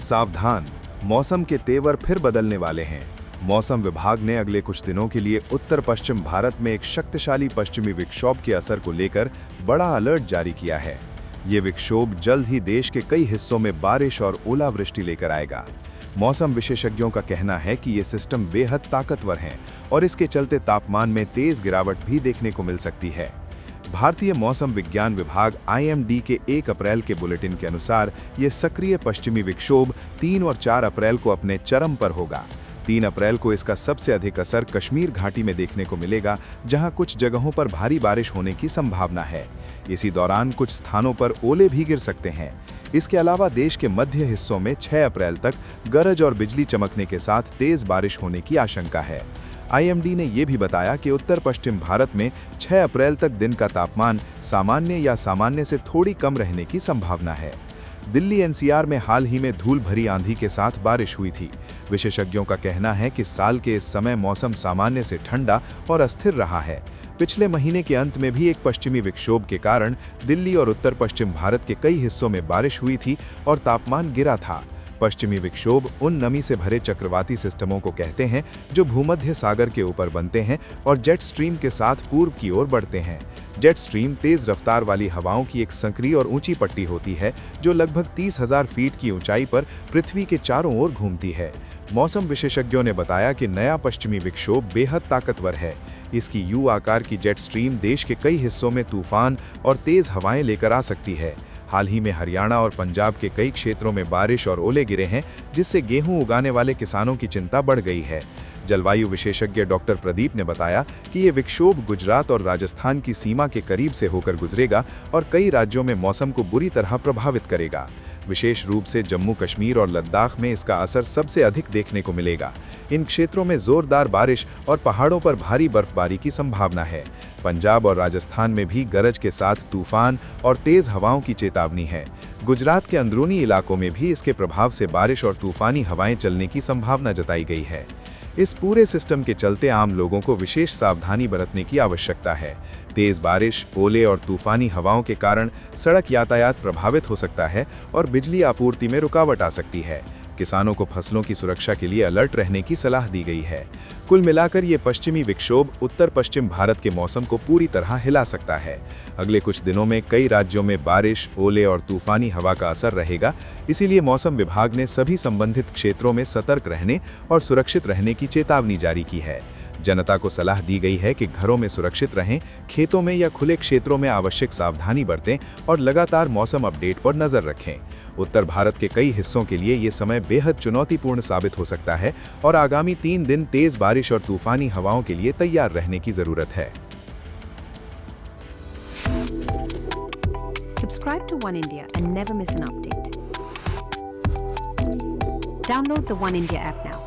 सावधान, मौसम के तेवर फिर बदलने वाले हैं। मौसम विभाग ने अगले कुछ दिनों के लिए उत्तर पश्चिम भारत में एक शक्तिशाली पश्चिमी विक्षोभ के असर को लेकर बड़ा अलर्ट जारी किया है। ये विक्षोभ जल्द ही देश के कई हिस्सों में बारिश और ओलावृष्टि लेकर आएगा। मौसम विशेषज्ञों का कहना है कि ये सिस्टम बेहद ताकतवर है और इसके चलते तापमान में तेज गिरावट भी देखने को मिल सकती है। भारतीय मौसम विज्ञान विभाग IMD के 1 अप्रैल के बुलेटिन के अनुसार ये सक्रिय पश्चिमी विक्षोभ 3 और 4 अप्रैल को अपने चरम पर होगा। 3 अप्रैल को इसका सबसे अधिक असर कश्मीर घाटी में देखने को मिलेगा, जहां कुछ जगहों पर भारी बारिश होने की संभावना है। इसी दौरान कुछ स्थानों पर ओले भी गिर सकते हैं। इसके अलावा देश के मध्य हिस्सों में 6 अप्रैल तक गरज और बिजली चमकने के साथ तेज बारिश होने की आशंका है। IMD ने यह भी बताया कि उत्तर पश्चिम भारत में 6 अप्रैल तक दिन का तापमान सामान्य या सामान्य से थोड़ी कम रहने की संभावना है। दिल्ली NCR में हाल ही में धूल भरी आंधी के साथ बारिश हुई थी। विशेषज्ञों का कहना है कि साल के इस समय मौसम सामान्य से ठंडा और अस्थिर रहा है। पिछले महीने के अंत में भी एक पश्चिमी विक्षोभ के कारण दिल्ली और उत्तर पश्चिम भारत के कई हिस्सों में बारिश हुई थी और तापमान गिरा था। पश्चिमी विक्षोभ उन नमी से भरे चक्रवाती सिस्टमों को कहते हैं जो भूमध्य सागर के ऊपर बनते हैं और जेट स्ट्रीम के साथ पूर्व की ओर बढ़ते हैं। जेट स्ट्रीम तेज रफ्तार वाली हवाओं की एक संकरी और ऊंची पट्टी होती है जो लगभग 30,000 फीट की ऊंचाई पर पृथ्वी के चारों ओर घूमती है। मौसम विशेषज्ञों ने बताया कि नया पश्चिमी विक्षोभ बेहद ताकतवर है। इसकी U आकार की जेट स्ट्रीम देश के कई हिस्सों में तूफान और तेज हवाएं लेकर आ सकती है। हाल ही में हरियाणा और पंजाब के कई क्षेत्रों में बारिश और ओले गिरे हैं, जिससे गेहूं उगाने वाले किसानों की चिंता बढ़ गई है। जलवायु विशेषज्ञ डॉक्टर प्रदीप ने बताया कि ये विक्षोभ गुजरात और राजस्थान की सीमा के करीब से होकर गुजरेगा और कई राज्यों में मौसम को बुरी तरह प्रभावित करेगा। विशेष रूप से जम्मू कश्मीर और लद्दाख में इसका असर सबसे अधिक देखने को मिलेगा। इन क्षेत्रों में जोरदार बारिश और पहाड़ों पर भारी बर्फबारी की संभावना है। पंजाब और राजस्थान में भी गरज के साथ तूफान और तेज हवाओं की चेतावनी है। गुजरात के अंदरूनी इलाकों में भी इसके प्रभाव से बारिश और तूफानी हवाएं चलने की संभावना जताई गई है। इस पूरे सिस्टम के चलते आम लोगों को विशेष सावधानी बरतने की आवश्यकता है। तेज बारिश, ओले और तूफानी हवाओं के कारण सड़क यातायात प्रभावित हो सकता है और बिजली आपूर्ति में रुकावट आ सकती है। किसानों को फसलों की सुरक्षा के लिए अलर्ट रहने की सलाह दी गई है। कुल मिलाकर ये पश्चिमी विक्षोभ उत्तर पश्चिम भारत के मौसम को पूरी तरह हिला सकता है। अगले कुछ दिनों में कई राज्यों में बारिश, ओले और तूफानी हवा का असर रहेगा। इसीलिए मौसम विभाग ने सभी संबंधित क्षेत्रों में सतर्क रहने और सुरक्षित रहने की चेतावनी जारी की है। जनता को सलाह दी गई है कि घरों में सुरक्षित रहें, खेतों में या खुले क्षेत्रों में आवश्यक सावधानी बरतें और लगातार मौसम अपडेट पर नजर रखें। उत्तर भारत के कई हिस्सों के लिए ये समय बेहद चुनौतीपूर्ण साबित हो सकता है और आगामी 3 दिन तेज बारिश और तूफानी हवाओं के लिए तैयार रहने की जरूरत है। Subscribe to One India and never miss an update. Download the One India app now.